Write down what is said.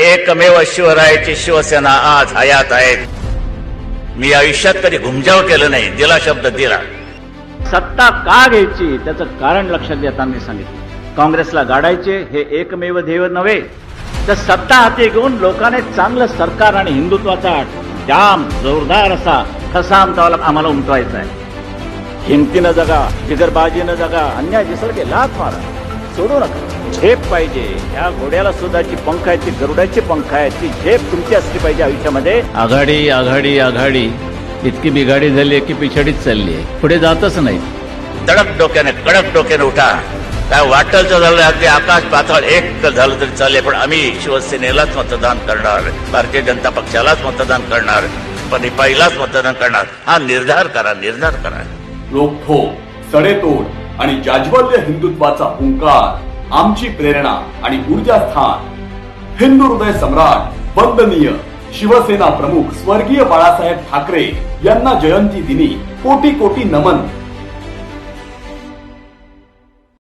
एकमेव शिवरायाची शिवसेना आज हयात आहे. मी आयुष्यात कधी घुमजाव केलं नाही, दिला शब्द दिला. सत्ता का घ्यायची त्याचं कारण लक्षात देताना सांगितलं. काँग्रेसला गाडायचे हे एकमेव ध्येय नव्हे, तर सत्ता हाती घेऊन लोकांनी चांगलं सरकार आणि हिंदुत्वाचा जाम जोरदार असा ठसा आम्हाला उमटवायचा आहे. हिमतीनं जगा, जिगरबाजीनं जगा, अन्याय दिसरके लाथ मारा, सोडू नका. झेप पाहिजे. या घोड्याला सुद्धाची पंख आहेत, ती गरुडाची पंख आहेत, ती झेप तुमची असली पाहिजे आयुष्यामध्ये. आघाडी आघाडी आघाडी इतकी बिघाडी झाली आहे की पिछाडीच चालली आहे, पुढे जातच नाही. तडक डोक्याने कडक डोक्याने उठा. काय वाटलचं झालं, अगदी आकाश पाताळ एक झालं तरी चालेल, पण आम्ही शिवसेनेलाच मतदान करणार, भारतीय जनता पक्षालाच मतदान करणार, पण रिपाईलाच मतदान करणार. हा निर्धार करा, निर्धार करा. रोखोक, सडेतोड आणि जाज्वल्य हिंदुत्वाचा हुंकार आमची प्रेरणा आणि ऊर्जास्थान. हिंदू हृदय सम्राट वंदनीय शिवसेना प्रमुख स्वर्गीय बाळासाहेब ठाकरे यांना जयंती दिनी कोटी कोटी नमन.